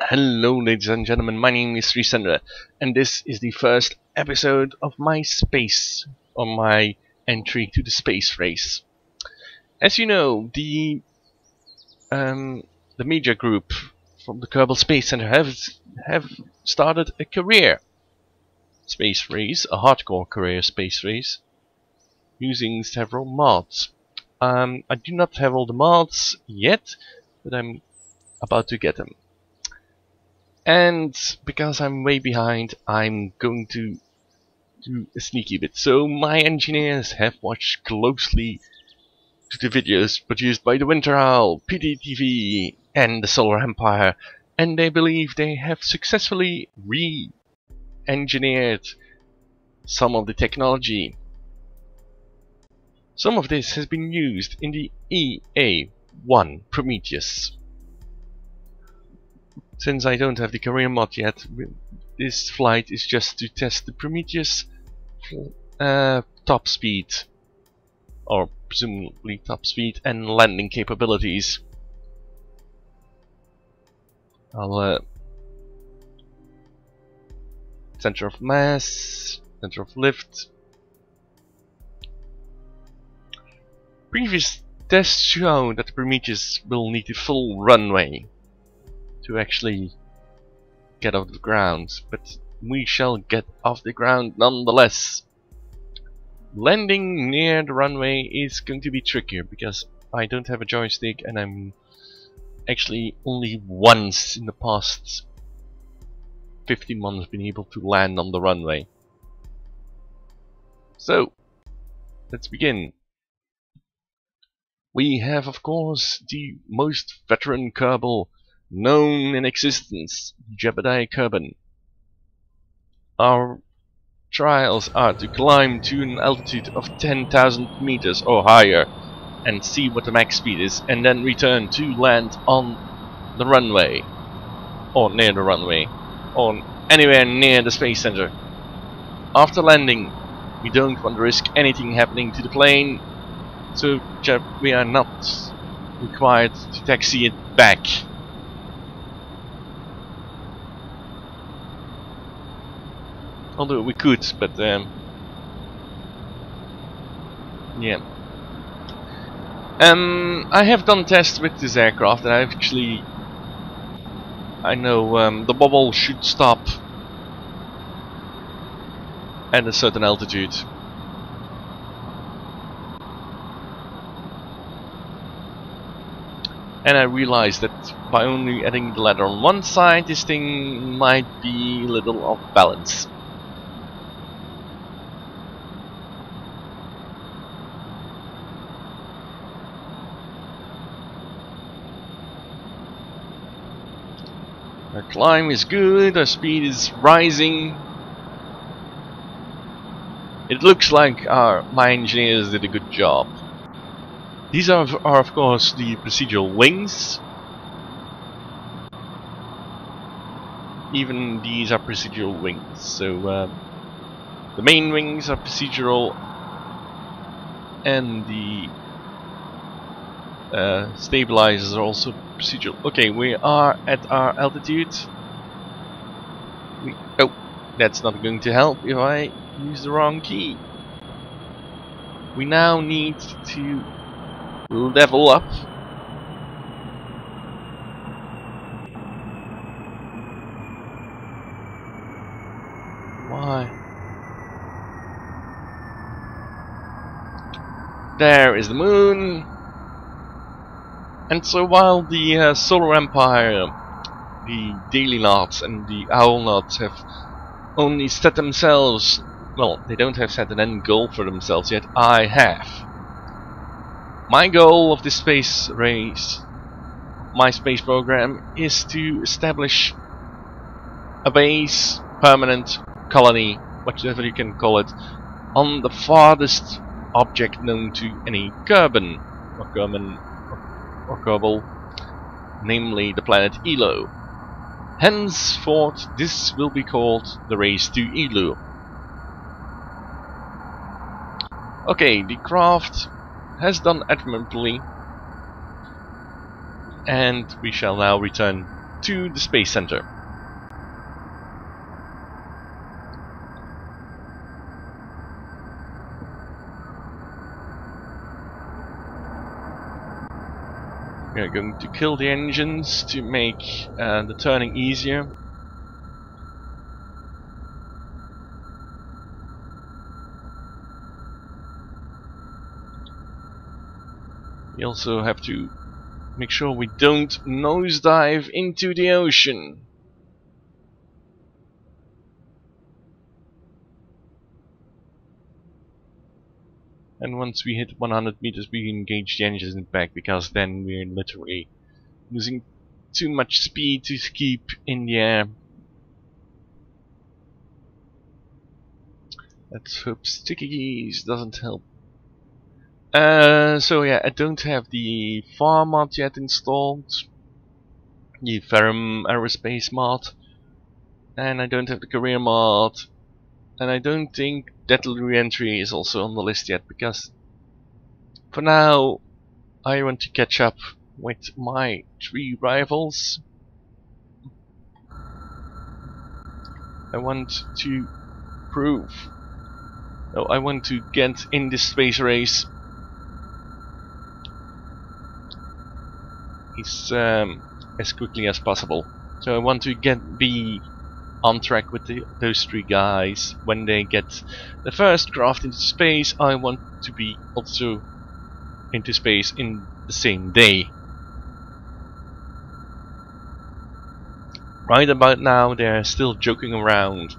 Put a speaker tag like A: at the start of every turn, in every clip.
A: Hello ladies and gentlemen, my name is Resender, and this is the first episode of my entry to the space race. As you know, the media group from the Kerbal Space Center have started a career space race, a hardcore career space race, using several mods. I do not have all the mods yet, but I'm about to get them. And because I'm way behind, I'm going to do a sneaky bit. So my engineers have watched closely to the videos produced by the Winter Owl, PDTV and the Solar Empire, and they believe they have successfully re-engineered some of the technology. Some of this has been used in the EA1 Prometheus. Since I don't have the career mod yet, this flight is just to test the Prometheus top speed, or presumably top speed, and landing capabilities. I'll center of mass, center of lift. Previous tests show that the Prometheus will need a full runway to actually get off the ground, but we shall get off the ground nonetheless. Landing near the runway is going to be trickier because I don't have a joystick, and I'm actually only once in the past 15 months been able to land on the runway. So let's begin. We have, of course, the most veteran Kerbal known in existence, Jebediah Kerbin. Our trials are to climb to an altitude of 10,000 meters or higher and see what the max speed is, and then return to land on the runway, or near the runway, or anywhere near the space center. After landing, we don't want to risk anything happening to the plane, so we are not required to taxi it back. Although we could, but yeah. I have done tests with this aircraft, and I know the bubble should stop at a certain altitude. And I realized that by only adding the ladder on one side, this thing might be a little off balance. Our climb is good, our speed is rising. It looks like my engineers did a good job. These are of course the procedural wings. Even these are procedural wings. So the main wings are procedural, and the stabilizers are also procedural. Okay, we are at our altitude. Oh, that's not going to help if I use the wrong key. We now need to level up. Why? There is the moon. And so while the Solar Empire, the Daily Knots and the Owl Knots have only set themselves, well, they don't have set an end goal for themselves yet, I have. My goal of this space race, my space program, is to establish a base, permanent colony, whatever you can call it, on the farthest object known to any Kerbin or Kerbal, namely the planet Eeloo. Henceforth, this will be called the race to Eeloo. Okay, the craft has done admirably, and we shall now return to the Space Center. We are going to kill the engines to make the turning easier. We also have to make sure we don't nosedive into the ocean. And once we hit 100 meters we engage the engines back, because then we're literally losing too much speed to keep in the air. Let's hope sticky keys doesn't help. So yeah, I don't have the farm mod yet installed, the Ferrum Aerospace mod, and I don't have the Carreer mod, and I don't think Deadly Re-entry is also on the list yet, because for now I want to catch up with my 3 rivals. I want to prove, no, I want to get in this space race as quickly as possible. So I want to be on track with those 3 guys. When they get the first craft into space, I want to be also into space in the same day. Right about now they're still joking around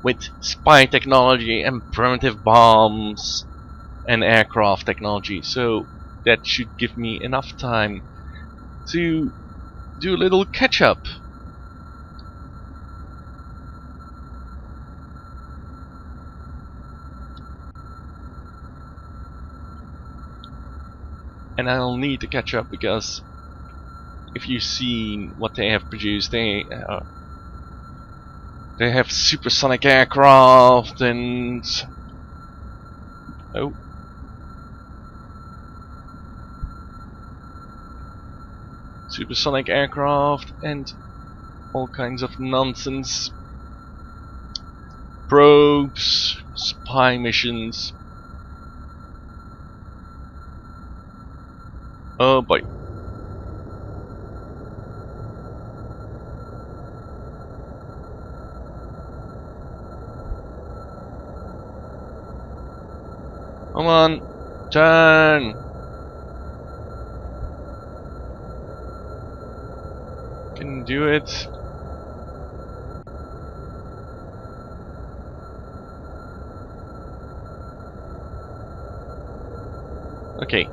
A: with spy technology and primitive bombs and aircraft technology, so that should give me enough time to do a little catch up. And I'll need to catch up, because if you've seen what they have produced, they have supersonic aircraft and supersonic aircraft and all kinds of nonsense. Probes, spy missions. Oh boy. Come on, turn. Can do it. Okay.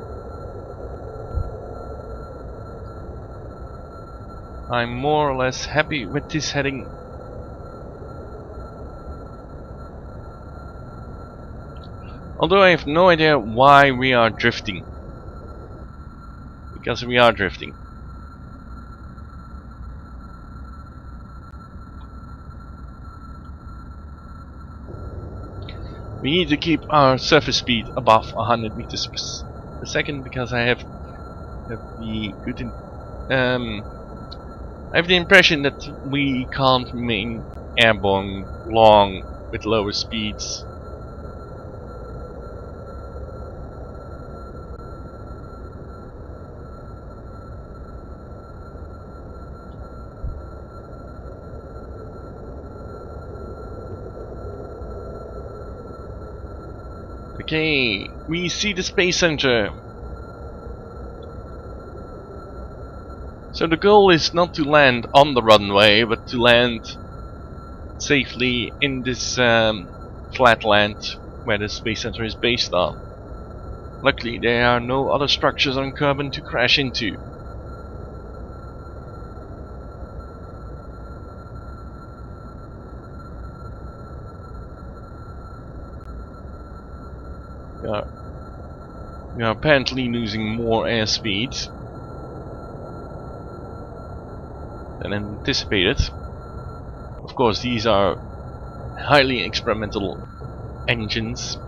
A: I'm more or less happy with this heading. Although I have no idea why we are drifting. Because we are drifting. We need to keep our surface speed above 100 meters per second, because I have the good I have the impression that we can't remain airborne long with lower speeds. Okay, we see the Space Center. So the goal is not to land on the runway, but to land safely in this flat land where the Space Center is based on. Luckily there are no other structures on Kerbin to crash into. We are apparently losing more airspeed than anticipated. Of course, these are highly experimental engines.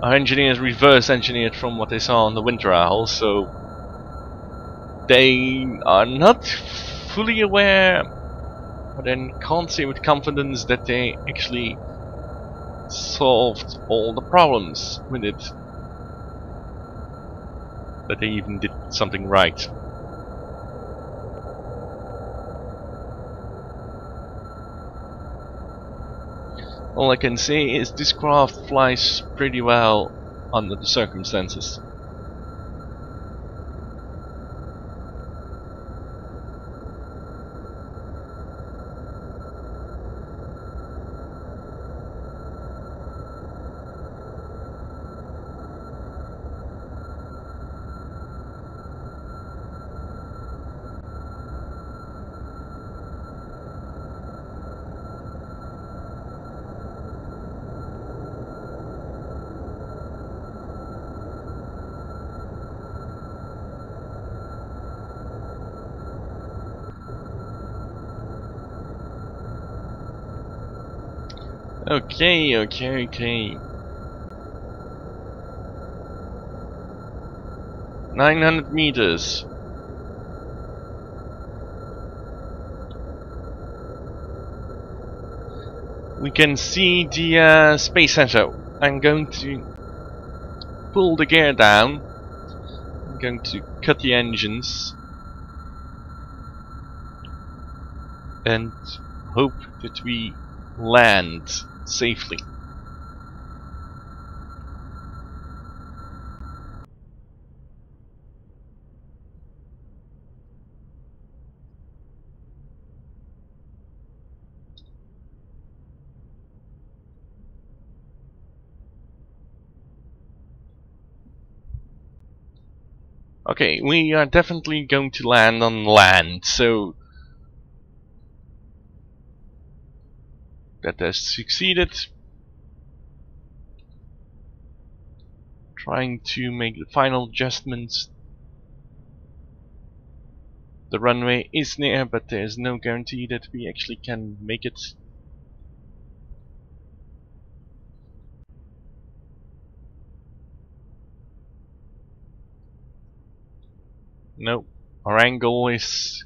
A: Our engineers reverse engineered from what they saw on the Winter Owl, so They are not fully aware, but then can't say with confidence that they actually solved all the problems with it. That they even did something right. All I can say is this craft flies pretty well under the circumstances. Okay. 900 meters. We can see the space center. I'm going to pull the gear down. I'm going to cut the engines. And hope that we land safely. Okay, we are definitely going to land on land, so that has succeeded. Trying to make the final adjustments. The runway is near, but there's no guarantee that we actually can make it. No, our angle is...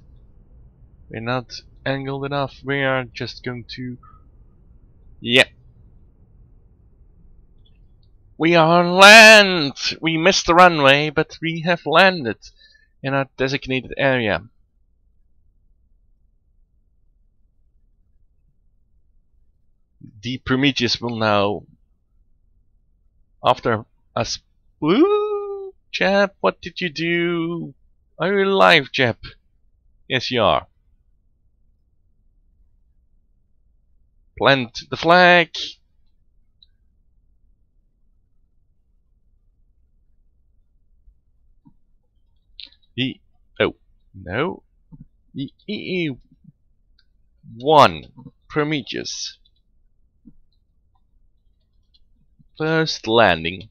A: we're not angled enough. We are just going to... Yep. We are on land! We missed the runway, but we have landed in our designated area. The Prometheus will now, after us... Woo! Jep, what did you do? Are you alive, Jep? Yes, you are. Plant the flag. Oh, no. The EE-1 Prometheus. First landing.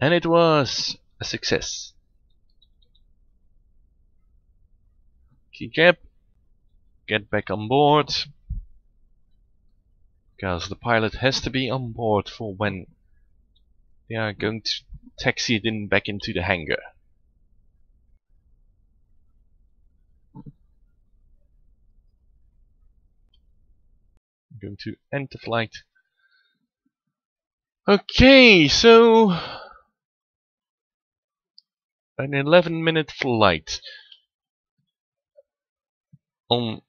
A: And it was a success. Okay, Jeb, get back on board. Because the pilot has to be on board for when they are going to taxi it in back into the hangar. I'm going to end the flight. Okay, so an 11-minute flight. On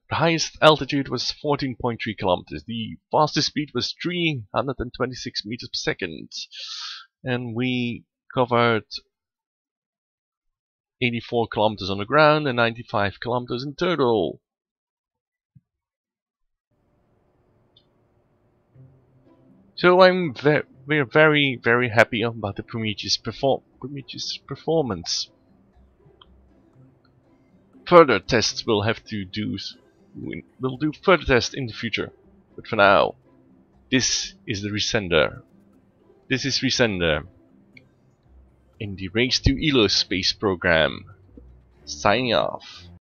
A: the highest altitude was 14.3 kilometers. The fastest speed was 326 meters per second. And we covered 84 kilometers on the ground and 95 kilometers in total. So we're very happy about the Prometheus performance. Further tests we'll have to do. We'll do further tests in the future. But for now, this is the Resender. This is Resender in the Race to Eeloo space program. Signing off.